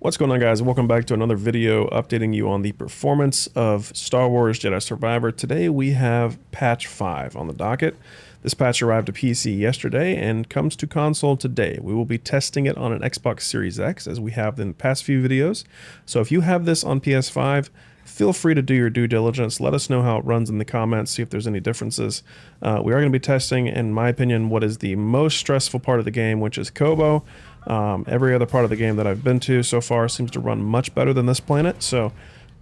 What's going on, guys? Welcome back to another video updating you on the performance of Star Wars Jedi Survivor. Today we have patch 5 on the docket. This patch arrived to PC yesterday and comes to console today. We will be testing it on an Xbox Series X as we have in the past few videos. So if you have this on PS5, feel free to do your due diligence. Let us know how it runs in the comments, see if there's any differences. We are going to be testing, in my opinion, what is the most stressful part of the game, which is Koboh. Every other part of the game that I've been to so far seems to run much better than this planet. So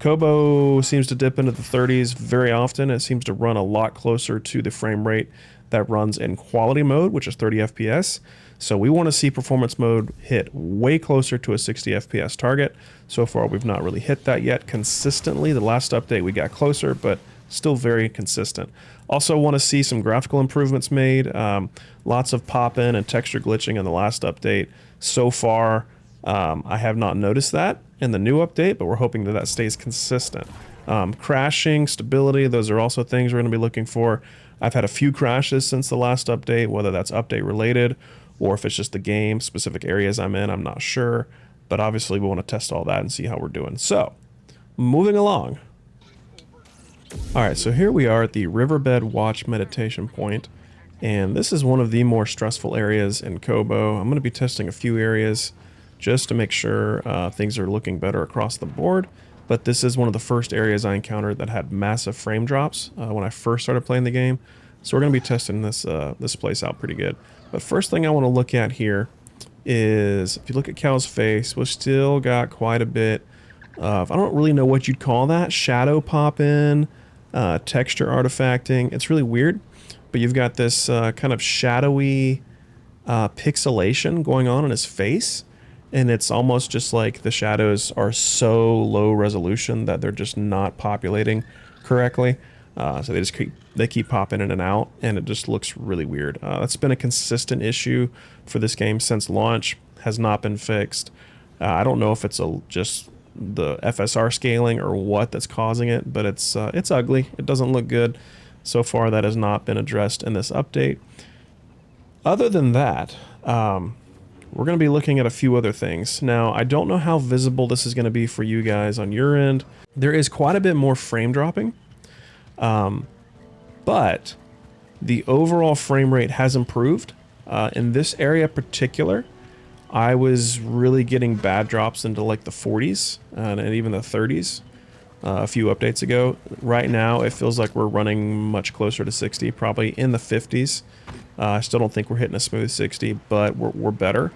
Koboh seems to dip into the 30s very often. It seems to run a lot closer to the frame rate that runs in quality mode, which is 30 FPS. So we want to see performance mode hit way closer to a 60 FPS target. So far, we've not really hit that yet consistently. The last update we got closer, but still very consistent. Also want to see some graphical improvements made. Lots of pop-in and texture glitching in the last update. So far, I have not noticed that in the new update, but we're hoping that that stays consistent. Crashing, stability, those are also things we're going to be looking for. I've had a few crashes since the last update, whether that's update related or if it's just the game, specific areas I'm in, I'm not sure. But obviously we want to test all that and see how we're doing. So, moving along. Alright, so here we are at the Riverbed Watch meditation point, and this is one of the more stressful areas in Koboh. I'm going to be testing a few areas just to make sure things are looking better across the board, but this is one of the first areas I encountered that had massive frame drops when I first started playing the game, so we're going to be testing this, this place out pretty good. But first thing I want to look at here is, if you look at Cal's face, we've still got quite a bit of, I don't really know what you'd call that, shadow pop-in, texture artifacting. It's really weird, but you've got this kind of shadowy pixelation going on in his face, and it's almost just like the shadows are so low resolution that they're just not populating correctly. So they keep popping in and out, and it just looks really weird. That's been a consistent issue for this game since launch. Has not been fixed. I don't know if it's just the FSR scaling or what that's causing it, but it's ugly. It doesn't look good. So far, that has not been addressed in this update. Other than that, we're going to be looking at a few other things. Now, I don't know how visible this is going to be for you guys on your end. There is quite a bit more frame dropping. But the overall frame rate has improved. In this area in particular, I was really getting bad drops into like the 40s and even the 30s a few updates ago. Right now, it feels like we're running much closer to 60, probably in the 50s. I still don't think we're hitting a smooth 60, but we're better.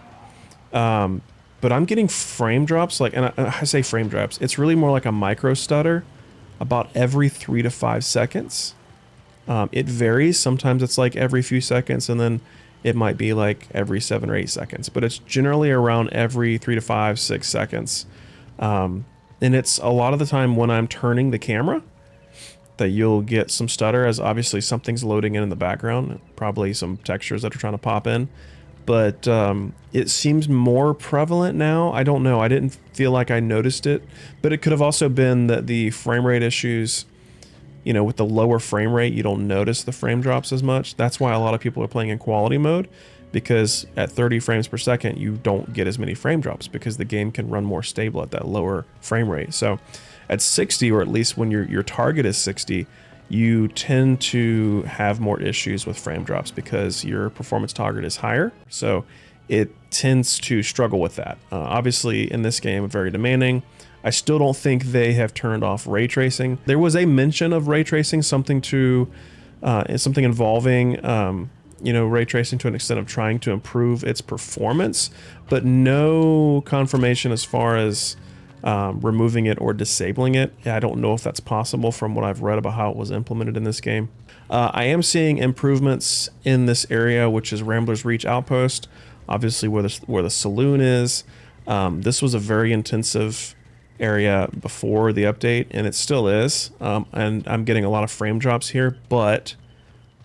But I'm getting frame drops, like, and I say frame drops, it's really more like a micro stutter about every 3 to 5 seconds. It varies. Sometimes it's like every few seconds, and then it might be like every 7 or 8 seconds, but it's generally around every 3 to 5, 6 seconds. And it's a lot of the time when I'm turning the camera that you'll get some stutter, as obviously something's loading in the background, probably some textures that are trying to pop in. But it seems more prevalent now. I don't know. I didn't feel like I noticed it, but it could have also been that the frame rate issues, you know, with the lower frame rate, you don't notice the frame drops as much. That's why a lot of people are playing in quality mode, because at 30 frames per second, you don't get as many frame drops because the game can run more stable at that lower frame rate. So at 60, or at least when your target is 60, you tend to have more issues with frame drops because your performance target is higher. So it tends to struggle with that. Obviously, in this game, very demanding. I still don't think they have turned off ray tracing. There was a mention of ray tracing, something involving, you know, ray tracing to an extent of trying to improve its performance, but no confirmation as far as removing it or disabling it. I don't know if that's possible from what I've read about how it was implemented in this game. I am seeing improvements in this area, which is Rambler's Reach Outpost, obviously where the saloon is. This was a very intensive area before the update, and it still is. And I'm getting a lot of frame drops here, but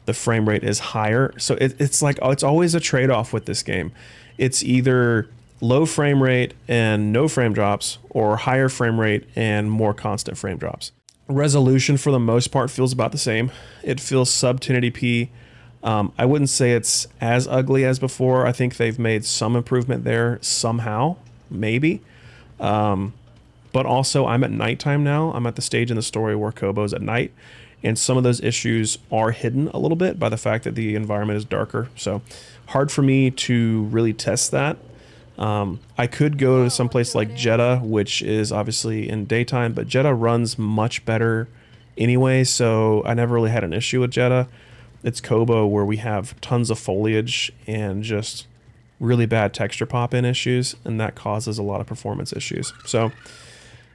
the frame rate is higher. So it's like, it's always a trade-off with this game. It's either low frame rate and no frame drops, or higher frame rate and more constant frame drops. Resolution for the most part feels about the same. It feels sub 1080p. I wouldn't say it's as ugly as before. I think they've made some improvement there somehow, maybe. But also I'm at nighttime now. I'm at the stage in the story where Kobo's at night, and some of those issues are hidden a little bit by the fact that the environment is darker. So hard for me to really test that. I could go to some place like Jeddah, which is obviously in daytime, but Jeddah runs much better anyway, so I never really had an issue with Jeddah. It's Kobo where we have tons of foliage and just really bad texture pop-in issues, and that causes a lot of performance issues. So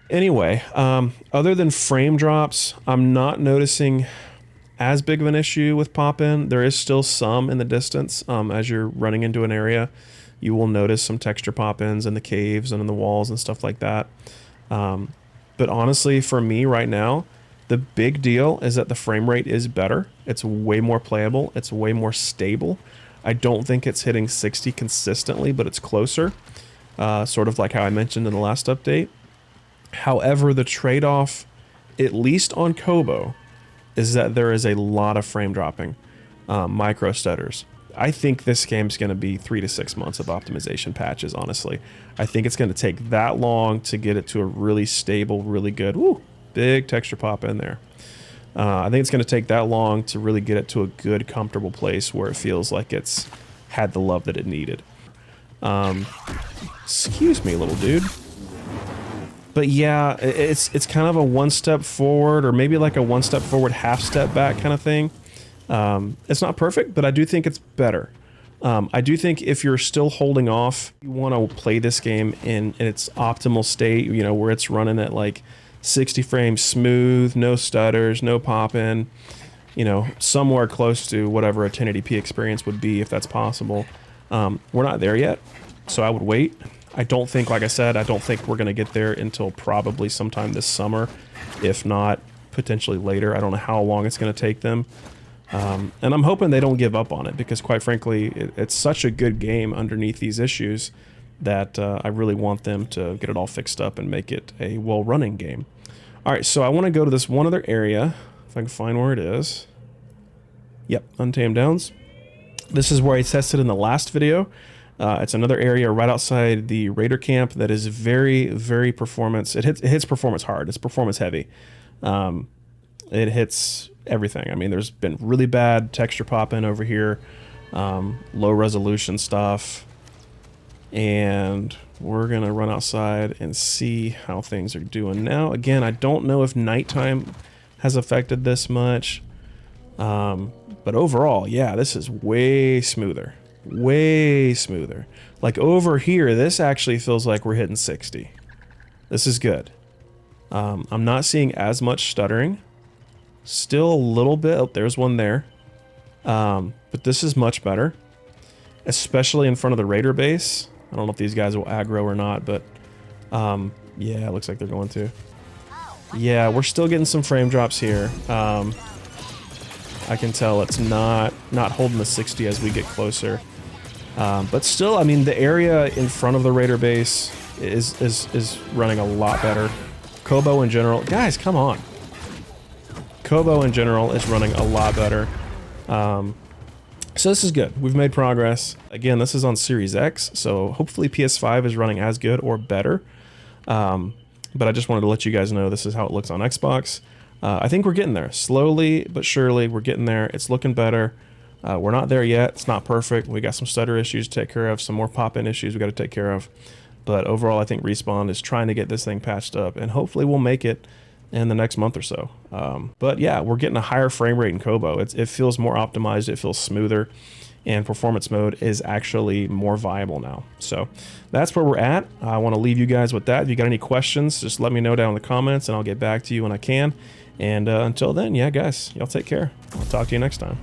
anyway, other than frame drops, I'm not noticing as big of an issue with pop-in. There is still some in the distance. As you're running into an area, you will notice some texture pop-ins in the caves and in the walls and stuff like that. But honestly, for me right now, the big deal is that the frame rate is better. It's way more playable. It's way more stable. I don't think it's hitting 60 consistently, but it's closer. Sort of like how I mentioned in the last update. However, the trade-off, at least on Kobo, is that there is a lot of frame dropping, micro stutters. I think this game's going to be 3 to 6 months of optimization patches, honestly. I think it's going to take that long to get it to a really stable, really good, woo, big texture pop in there. I think it's going to take that long to really get it to a good, comfortable place where it feels like it's had the love that it needed. Excuse me, little dude. But yeah, it's kind of a one step forward, or maybe like a one step forward, half step back kind of thing. It's not perfect, but I do think it's better. I do think if you're still holding off, you want to play this game in its optimal state, you know, where it's running at like 60 frames smooth, no stutters, no pop-in, you know, somewhere close to whatever a 1080p experience would be if that's possible. We're not there yet, so I would wait. I don't think, like I said, I don't think we're going to get there until probably sometime this summer, if not potentially later. I don't know how long it's going to take them. And I'm hoping they don't give up on it, because quite frankly, it's such a good game underneath these issues that I really want them to get it all fixed up and make it a well-running game. All right, so I want to go to this one other area, if I can find where it is. Yep, Untamed Downs. This is where I tested in the last video. It's another area right outside the Raider camp that is very, very performance. It hits performance hard. It's performance heavy. It hits everything. I mean, there's been really bad texture pop-in over here, low resolution stuff. And we're gonna run outside and see how things are doing now. Again, I don't know if nighttime has affected this much, but overall, yeah, this is way smoother, way smoother. Like over here, this actually feels like we're hitting 60. This is good. I'm not seeing as much stuttering. Still a little bit. Oh, there's one there. But this is much better, especially in front of the Raider base. I don't know if these guys will aggro or not, but yeah, it looks like they're going to. Yeah, we're still getting some frame drops here. I can tell it's not holding the 60 as we get closer. But still, I mean, the area in front of the Raider base is running a lot better. Kobo in general, guys, come on. Kobo in general is running a lot better. So this is good. We've made progress. Again, this is on Series X, so hopefully PS5 is running as good or better. But I just wanted to let you guys know this is how it looks on Xbox. I think we're getting there. Slowly but surely, we're getting there. It's looking better. We're not there yet. It's not perfect. We got some stutter issues to take care of, some more pop-in issues we got to take care of. But overall, I think Respawn is trying to get this thing patched up, and hopefully we'll make it in the next month or so. But yeah, we're getting a higher frame rate in Kobo. It feels more optimized, it feels smoother, and performance mode is actually more viable now. So that's where we're at. I want to leave you guys with that. If you got any questions, just let me know down in the comments and I'll get back to you when I can. And until then, yeah, guys, y'all take care. I'll talk to you next time.